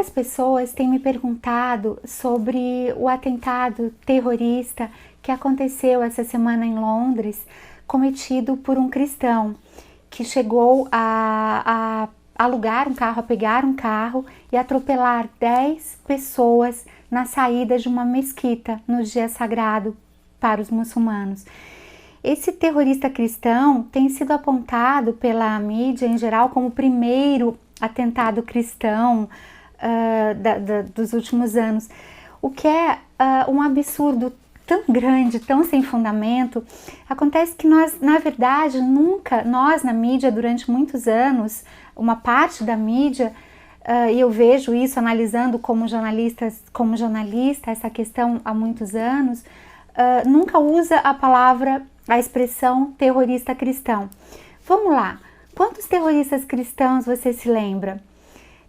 Várias pessoas têm me perguntado sobre o atentado terrorista que aconteceu essa semana em Londres, cometido por um cristão que chegou a alugar um carro, a pegar um carro e atropelar 10 pessoas na saída de uma mesquita no dia sagrado para os muçulmanos. Esse terrorista cristão tem sido apontado pela mídia em geral como o primeiro atentado cristão dos últimos anos, o que é um absurdo tão grande, tão sem fundamento. Acontece que nós, na verdade, nós na mídia, durante muitos anos, uma parte da mídia, e eu vejo isso analisando como jornalista essa questão há muitos anos, nunca usa a expressão terrorista cristão. Vamos lá, quantos terroristas cristãos você se lembra?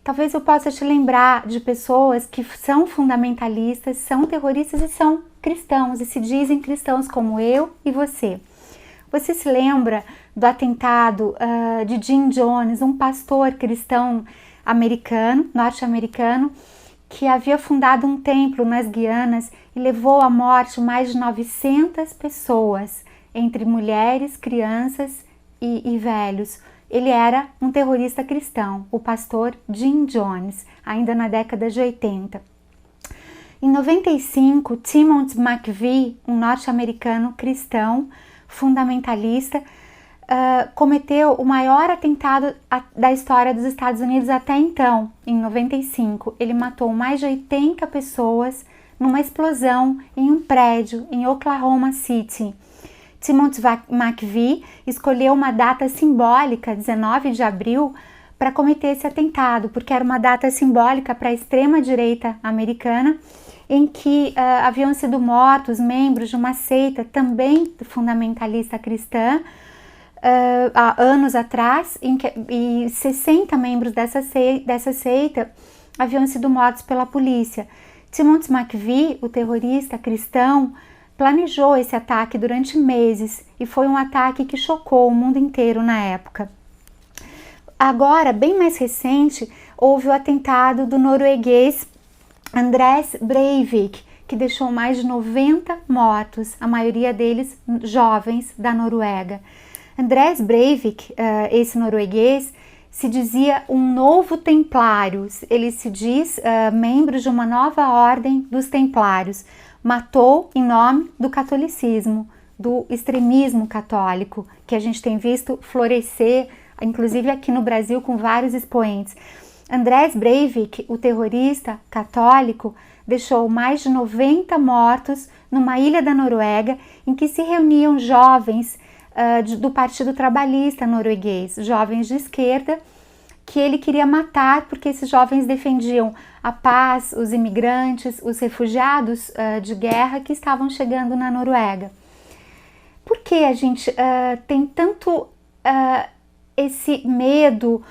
Talvez eu possa te lembrar de pessoas que são fundamentalistas, são terroristas e são cristãos, e se dizem cristãos como eu e você. Você se lembra do atentado de Jim Jones, um pastor cristão norte-americano, que havia fundado um templo nas Guianas e levou à morte mais de 900 pessoas, entre mulheres, crianças e velhos. Ele era um terrorista cristão, o pastor Jim Jones, ainda na década de 80. Em 95, Timothy McVeigh, um norte-americano cristão fundamentalista, cometeu o maior atentado da história dos Estados Unidos até então, em 95. Ele matou mais de 80 pessoas numa explosão em um prédio em Oklahoma City. Timothy McVeigh escolheu uma data simbólica, 19 de abril, para cometer esse atentado, porque era uma data simbólica para a extrema-direita americana, em que haviam sido mortos membros de uma seita também fundamentalista cristã, há anos atrás, e 60 membros dessa seita haviam sido mortos pela polícia. Timothy McVeigh, o terrorista cristão, planejou esse ataque durante meses e foi um ataque que chocou o mundo inteiro na época. Agora, bem mais recente, houve o atentado do norueguês Anders Breivik, que deixou mais de 90 mortos, a maioria deles jovens da Noruega. Anders Breivik, esse norueguês, se dizia um novo templário, ele se diz membro de uma nova ordem dos templários. Matou em nome do catolicismo, do extremismo católico, que a gente tem visto florescer, inclusive aqui no Brasil, com vários expoentes. Anders Breivik, o terrorista católico, deixou mais de 90 mortos numa ilha da Noruega, em que se reuniam jovens do Partido Trabalhista norueguês, jovens de esquerda, que ele queria matar porque esses jovens defendiam a paz, os imigrantes, os refugiados de guerra que estavam chegando na Noruega. Por que a gente tem tanto esse medo,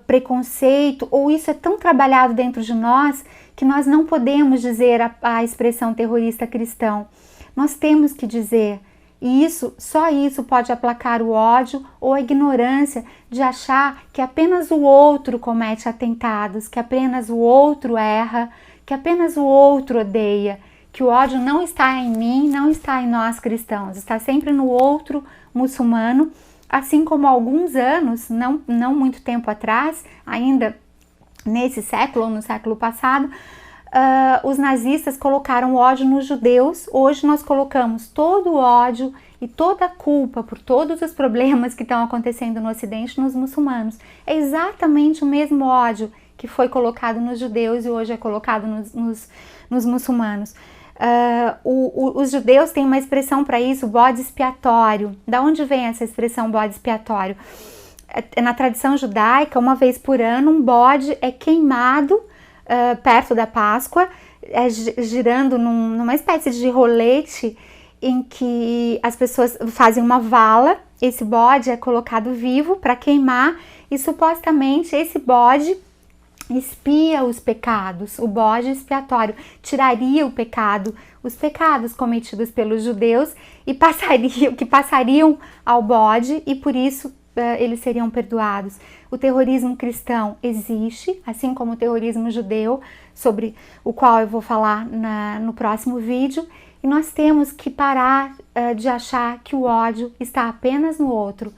preconceito, ou isso é tão trabalhado dentro de nós que nós não podemos dizer a expressão terrorista cristão? Nós temos que dizer. E só isso pode aplacar o ódio ou a ignorância de achar que apenas o outro comete atentados, que apenas o outro erra, que apenas o outro odeia, que o ódio não está em mim, não está em nós cristãos, está sempre no outro muçulmano, assim como há alguns anos, não muito tempo atrás, ainda nesse século ou no século passado, os nazistas colocaram o ódio nos judeus. Hoje nós colocamos todo o ódio e toda a culpa por todos os problemas que estão acontecendo no Ocidente nos muçulmanos. É exatamente o mesmo ódio que foi colocado nos judeus e hoje é colocado nos muçulmanos. Os judeus têm uma expressão para isso, bode expiatório. Da onde vem essa expressão bode expiatório? Na tradição judaica, uma vez por ano, um bode é queimado perto da Páscoa, girando numa espécie de rolete em que as pessoas fazem uma vala. Esse bode é colocado vivo para queimar e supostamente esse bode expia os pecados. O bode expiatório tiraria os pecados cometidos pelos judeus e que passariam ao bode, e por isso eles seriam perdoados. O terrorismo cristão existe, assim como o terrorismo judeu, sobre o qual eu vou falar no próximo vídeo, e nós temos que parar de achar que o ódio está apenas no outro.